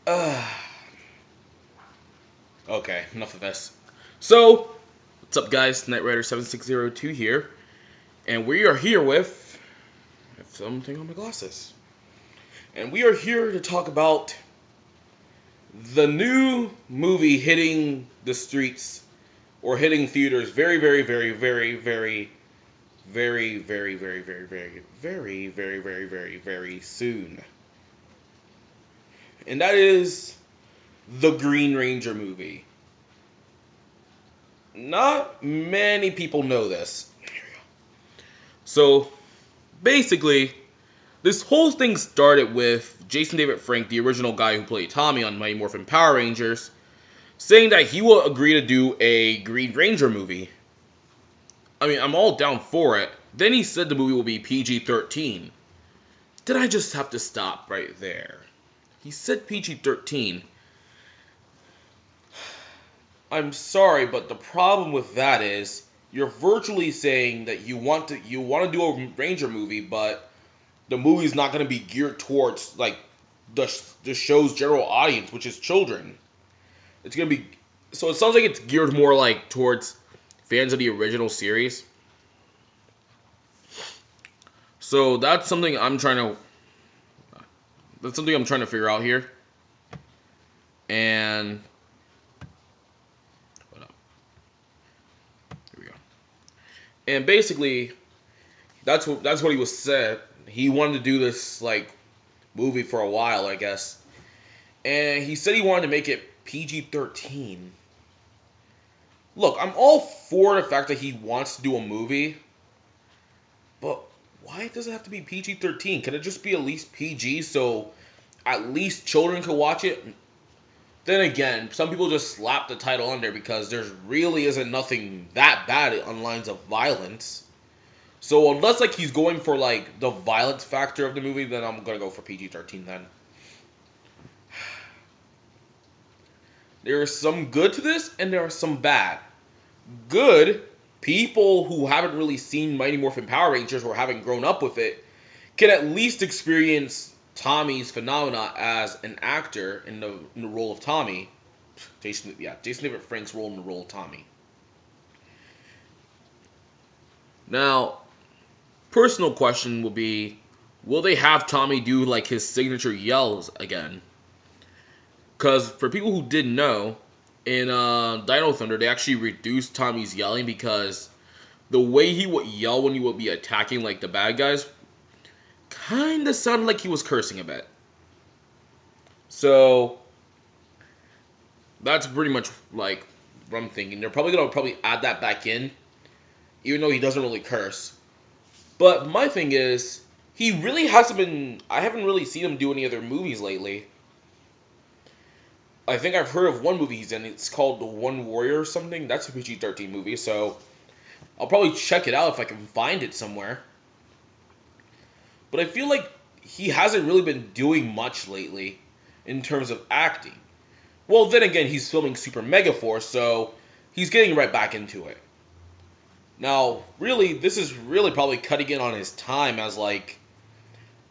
Uh, okay, enough of this. So, what's up, guys? Knight Rider 7602 here, and we are here with something on my glasses, and we are here to talk about the new movie hitting the streets or hitting theaters very, very, very, very, very, very, very, very, very, very, very, very, very, very, very soon, and that is the Green Ranger movie. Not many people know this. So basically, this whole thing started with Jason David Frank, the original guy who played Tommy on Mighty Morphin Power Rangers, saying that he will agree to do a Green Ranger movie. I mean, I'm all down for it. Then he said the movie will be PG-13. Did I just have to stop right there? He said PG-13. I'm sorry, but the problem with that is you're virtually saying that you want to do a Ranger movie, but the movie's not going to be geared towards like the show's general audience, which is children. It's going to be so it sounds like it's geared more like towards fans of the original series. So that's something I'm trying to figure out here. And hold up. Here we go. And basically that's what he was said. He wanted to do this like movie for a while, I guess. And he said he wanted to make it PG-13. Look, I'm all for the fact that he wants to do a movie, but why does it have to be PG-13? Can it just be at least PG so at least children can watch it? Then again, some people just slap the title on there because there really isn't nothing that bad on lines of violence. So unless like he's going for like the violence factor of the movie, then I'm gonna go for PG-13 then. There is some good to this, and there are some bad. Good, people who haven't really seen Mighty Morphin Power Rangers or haven't grown up with it can at least experience Tommy's phenomena as an actor in the role of Tommy. Jason David Frank's role in the role of Tommy. Now, personal question will be, will they have Tommy do like his signature yells again? Because for people who didn't know, in Dino Thunder, they actually reduced Tommy's yelling because the way he would yell when he would be attacking like the bad guys kind of sounded like he was cursing a bit. So that's pretty much like what I'm thinking. They're probably gonna add that back in, even though he doesn't really curse. But my thing is, he really hasn't been. I haven't really seen him do any other movies lately. I think I've heard of one movie he's in. It's called The One Warrior or something. That's a PG-13 movie, so I'll probably check it out if I can find it somewhere. But I feel like he hasn't really been doing much lately in terms of acting. Well, then again, he's filming Super Mega Force, so he's getting right back into it. Now, really, this is really probably cutting in on his time as like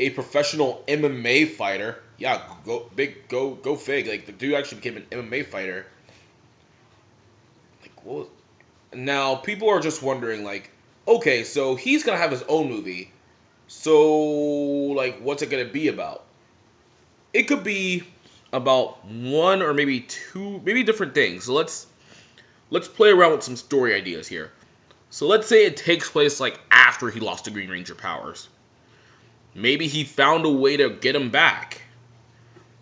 a professional MMA fighter. Yeah, go fig. Like the dude actually became an MMA fighter. Like what? Now people are just wondering, like, okay, so he's gonna have his own movie. So, like, what's it gonna be about? It could be about one or maybe two, maybe different things. So let's play around with some story ideas here. So let's say it takes place like after he lost the Green Ranger powers. Maybe he found a way to get him back.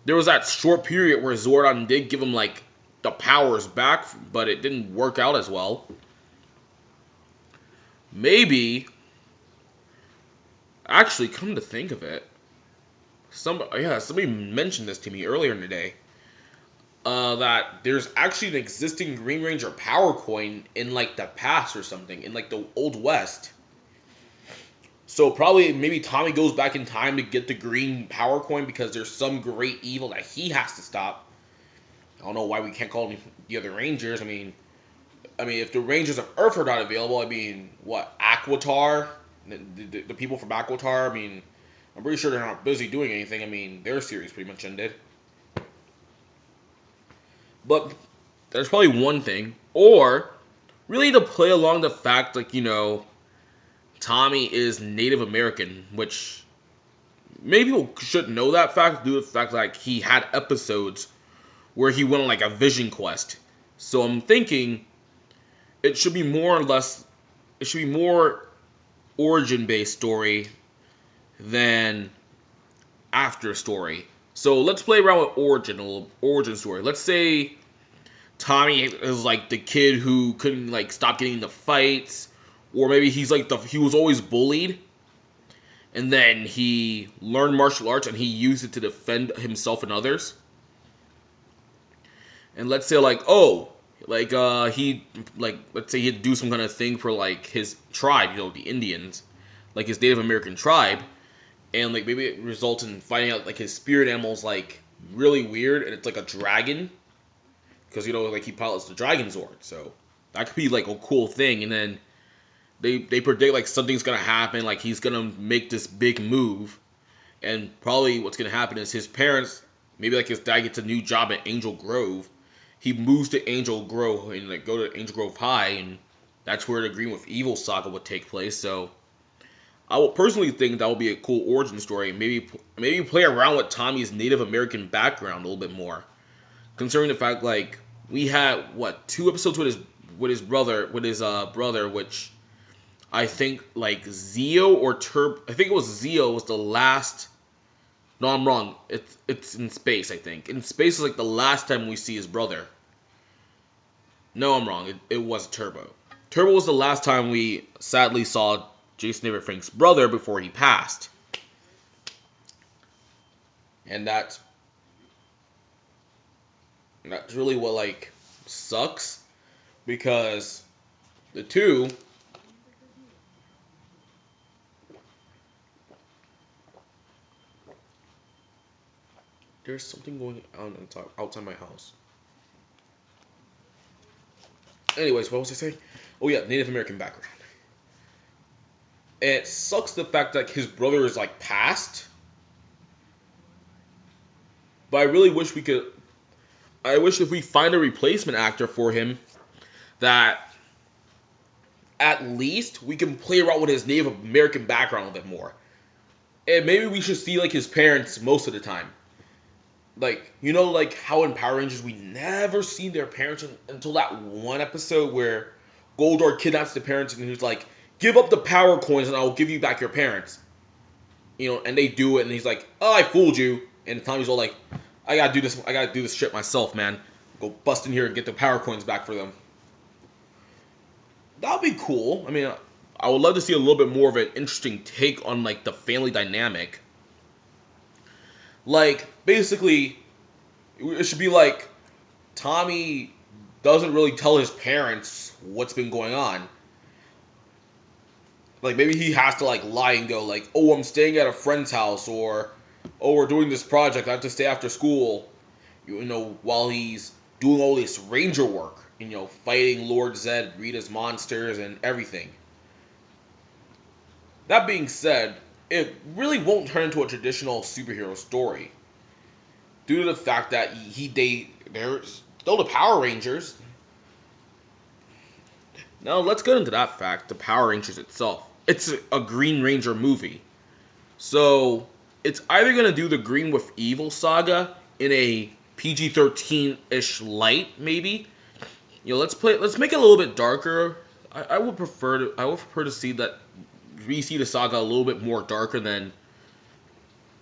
There was that short period where Zordon did give him like the powers back, but it didn't work out as well. Maybe, actually, come to think of it, somebody mentioned this to me earlier in the day. That there's actually an existing Green Ranger power coin in like the past or something, in like the Old West. So probably maybe Tommy goes back in time to get the green power coin because there's some great evil that he has to stop. I don't know why we can't call them the other Rangers. I mean, if the Rangers of Earth are not available, I mean, what Aquitar, the people from Aquitar. I mean, I'm pretty sure they're not busy doing anything. I mean, their series pretty much ended. But there's probably one thing. Or really to play along the fact, like, Tommy is Native American, which maybe people should know that fact due to the fact like he had episodes where he went on like a vision quest. So I'm thinking it should be more or less it should be more origin based story than after story. So let's play around with origin, a little origin story. Let's say Tommy is like the kid who couldn't like stop getting into fights, or maybe he's like he was always bullied, and then he learned martial arts and he used it to defend himself and others. And let's say like he like let's say he'd do some kind of thing for like his tribe, the Indians, like his Native American tribe, and like maybe it results in finding out like his spirit animal's like really weird and it's like a dragon because like he pilots the Dragon Zord, so that could be like a cool thing. And then they predict like something's gonna happen, like he's gonna make this big move, and probably what's gonna happen is his parents, maybe like his dad gets a new job at Angel Grove. He moves to Angel Grove and like go to Angel Grove High, and that's where the Green with Evil saga would take place. So I would personally think that would be a cool origin story. Maybe play around with Tommy's Native American background a little bit more, considering the fact like we had what 2 episodes with his brother, which I think like Zeo or Turb. I think it was Zeo was the last. No, I'm wrong. It's in space. I think in space is like the last time we see his brother. No, I'm wrong. It was Turbo. Turbo was the last time we sadly saw Jason David Frank's brother before he passed, and that's really what like sucks because the two. There's something going on outside my house. Anyways, what was I saying? Oh yeah, Native American background. It sucks the fact that his brother is like passed. But I really wish we could. I wish if we find a replacement actor for him, that at least we can play around with his Native American background a bit more. And maybe we should see like his parents most of the time. Like, like how in Power Rangers we never see their parents until that one episode where Goldar kidnaps the parents and he's like, give up the power coins and I'll give you back your parents. And they do it and he's like, oh, I fooled you. And Tommy's all like, I gotta do this shit myself, man. Go bust in here and get the power coins back for them. That would be cool. I mean, I would love to see a little bit more of an interesting take on like the family dynamic. Like, basically, it should be like Tommy doesn't really tell his parents what's been going on. Like, maybe he has to like lie and go like, oh, I'm staying at a friend's house, or oh, we're doing this project, I have to stay after school, while he's doing all this ranger work, fighting Lord Zed, Rita's monsters, and everything. That being said, it really won't turn into a traditional superhero story, due to the fact that there's still the Power Rangers. Now let's get into that fact, the Power Rangers itself. It's a Green Ranger movie. So it's either going to do the Green with Evil saga in a PG-13-ish light, maybe. Let's make it a little bit darker. I would prefer to see that we see the saga a little bit more darker than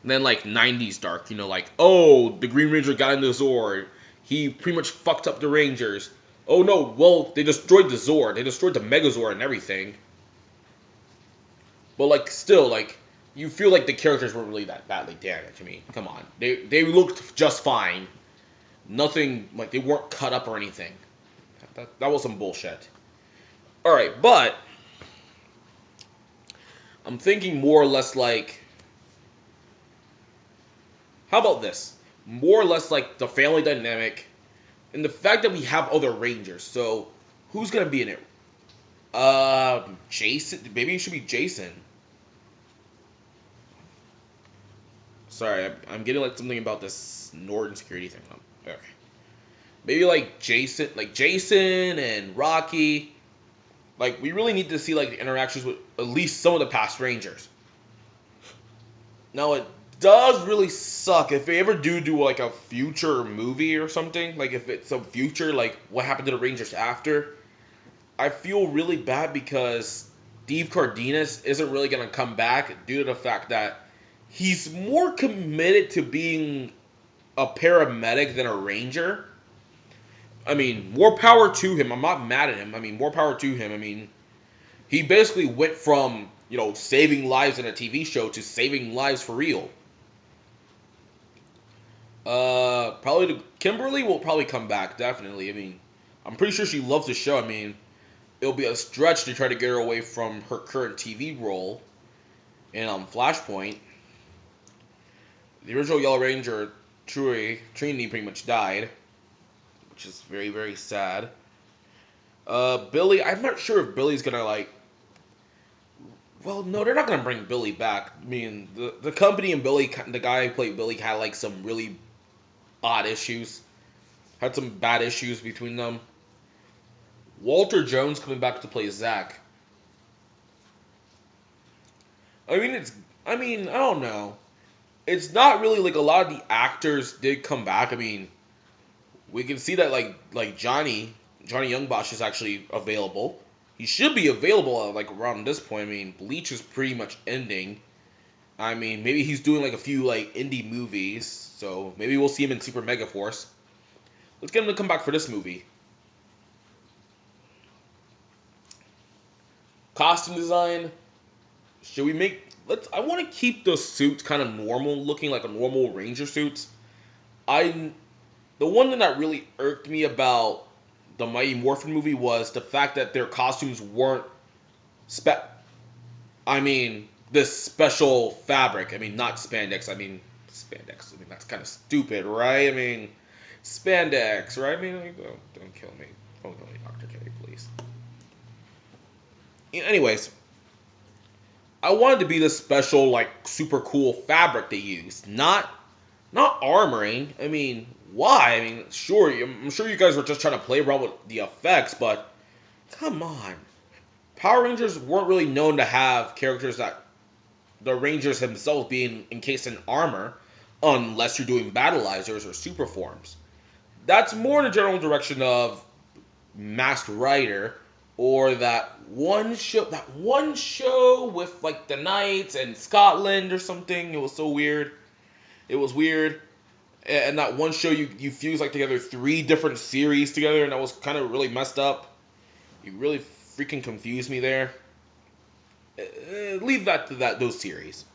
like 90s dark. Like, oh, the Green Ranger got in the Zord. He pretty much fucked up the Rangers. Oh no, well, they destroyed the Zord. They destroyed the Megazord and everything. But like still, like you feel like the characters weren't really that badly damaged. I mean, come on. They looked just fine. Nothing, like they weren't cut up or anything. That was some bullshit. Alright, but I'm thinking more or less like, how about this? More or less like the family dynamic and the fact that we have other Rangers. So who's gonna be in it? Jason. Maybe it should be Jason. Sorry, I'm getting like something about this Norton security thing. Okay. Maybe Jason and Rocky. Like we really need to see like the interactions with at least some of the past Rangers. Now it does really suck if they ever do like a future movie or something. Like if it's a future, like what happened to the Rangers after. I feel really bad because Steve Cardenas isn't really gonna come back due to the fact that he's more committed to being a paramedic than a ranger. I mean, more power to him. I'm not mad at him. I mean, more power to him. I mean, he basically went from, saving lives in a TV show to saving lives for real. Probably Kimberly will probably come back, definitely. I mean, I'm pretty sure she loves the show. I mean, it'll be a stretch to try to get her away from her current TV role in Flashpoint. The original Yellow Ranger, Trinity, pretty much died, which is very, very sad. Billy, I'm not sure if Billy's gonna well, no, they're not gonna bring Billy back. I mean, the company and Billy, the guy who played Billy, had like some really odd issues. Had some bad issues between them. Walter Jones coming back to play Zach. I mean, I don't know. It's not really like a lot of the actors did come back. I mean, we can see that like Johnny Youngbosch is actually available. He should be available at, like around this point. I mean, Bleach is pretty much ending. I mean, maybe he's doing like a few like indie movies, so maybe we'll see him in Super Mega Force. Let's get him to come back for this movie. Costume design. Should we make? I want to keep the suits kind of normal looking, like a normal Ranger suits. The one thing that really irked me about the Mighty Morphin movie was the fact that their costumes weren't I mean, this special fabric. I mean, not spandex. I mean, spandex. I mean, that's kind of stupid, right? I mean, spandex, right? I mean, don't kill me. Don't kill me, Dr. K, please. Anyways, I wanted to be the special, like, super cool fabric they used. Not armoring. I mean, why? I mean, sure, I'm sure you guys were just trying to play around with the effects, but come on. Power Rangers weren't really known to have characters that the Rangers themselves being encased in armor, unless you're doing battleizers or super forms. That's more in the general direction of Masked Rider or that one show with like the Knights and Scotland or something. It was so weird. It was weird. And that one show you fuse like together 3 different series together, and that was kind of really messed up. You really freaking confused me there. Leave that to those series.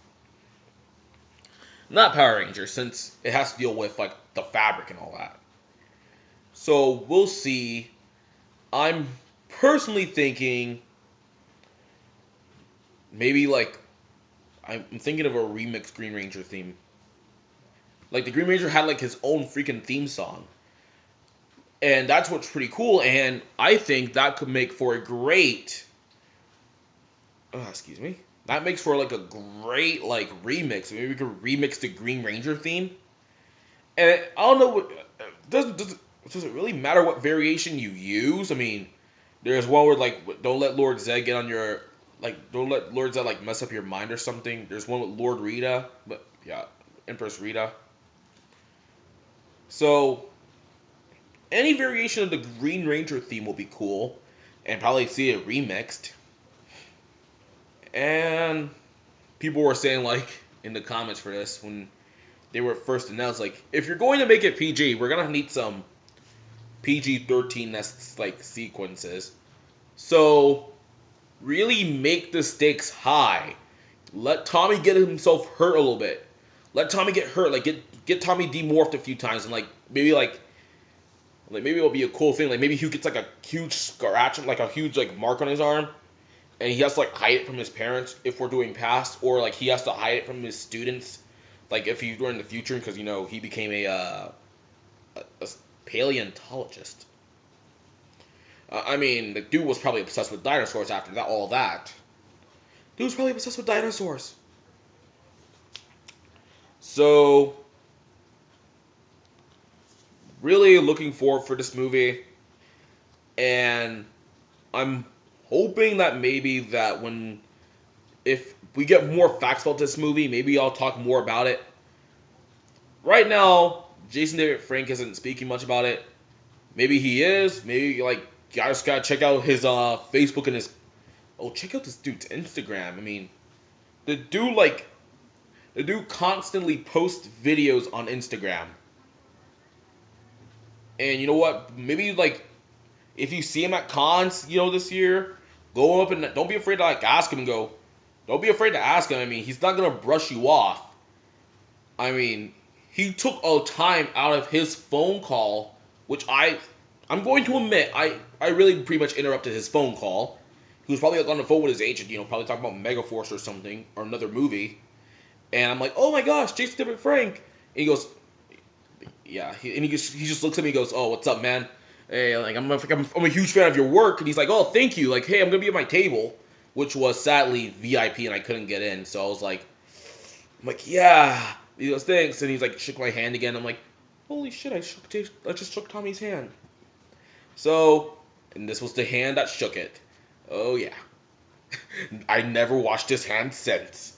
Not Power Rangers, since it has to deal with like the fabric and all that. So we'll see. I'm personally thinking maybe like I'm thinking of a remixed Green Ranger theme. Like the Green Ranger had like his own freaking theme song. And that's what's pretty cool, and I think that could make for a great excuse me. That makes for like a great like remix. Maybe we could remix the Green Ranger theme. And I don't know what does it really matter what variation you use? I mean, there's one where like don't let Lord Zed get on your don't let Lord Zed like mess up your mind or something. There's one with Lord Rita, but yeah, Empress Rita. So any variation of the Green Ranger theme will be cool, and probably see it remixed. And people were saying like in the comments for this when they were first announced, like if you're going to make it PG, we're gonna need some PG-13 like sequences. So really make the stakes high. Let Tommy get himself hurt a little bit. Let Tommy get hurt. Like get Tommy demorphed a few times, and maybe it'll be a cool thing. Like maybe he gets like a huge scratch, like a huge like mark on his arm, and he has to like hide it from his parents if we're doing past, or like he has to hide it from his students, like if he's doing in the future, because he became a paleontologist. I mean, the dude was probably obsessed with dinosaurs after that. All that. Dude was probably obsessed with dinosaurs. So really looking forward for this movie, and I'm hoping that maybe that when if we get more facts about this movie, maybe I'll talk more about it. Right now, Jason David Frank isn't speaking much about it. Maybe he is. Maybe like you guys gotta check out his Facebook and his check out this dude's Instagram. I mean, the dude like the dude constantly posts videos on Instagram. And you know what? Maybe like if you see him at cons, this year, go up and don't be afraid to like ask him and go. Don't be afraid to ask him. I mean, he's not gonna brush you off. I mean, he took a time out of his phone call, which I'm going to admit, I really pretty much interrupted his phone call. He was probably like on the phone with his agent, probably talking about Megaforce or something, or another movie. And I'm like, oh my gosh, Jason David Frank. And he goes, yeah. He just looks at me and goes, oh, what's up, man? Hey, like I'm a huge fan of your work. And he's like, oh, thank you. Like, hey, I'm gonna be at my table, which was sadly VIP, and I couldn't get in. So I was like, yeah. He goes, thanks. And he's like, shook my hand again. I'm like, holy shit, I just shook Tommy's hand. So, and this was the hand that shook it. Oh yeah. I never washed his hand since.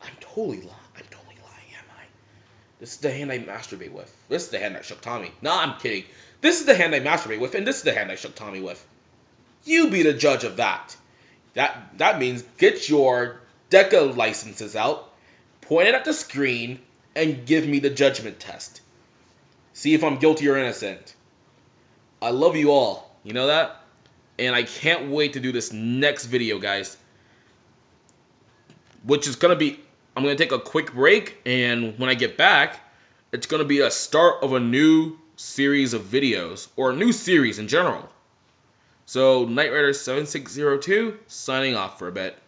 I'm totally lying, am I? This is the hand I masturbate with. This is the hand that shook Tommy. Nah, I'm kidding. This is the hand I masturbate with, and this is the hand I shook Tommy with. You be the judge of that. That means get your DECA licenses out, point it at the screen, and give me the judgment test. See if I'm guilty or innocent. I love you all. You know that? And I can't wait to do this next video, guys. Which is going to be... I'm going to take a quick break, and when I get back, it's going to be a start of a new series of videos, or a new series in general. So, Knight Rider 7602, signing off for a bit.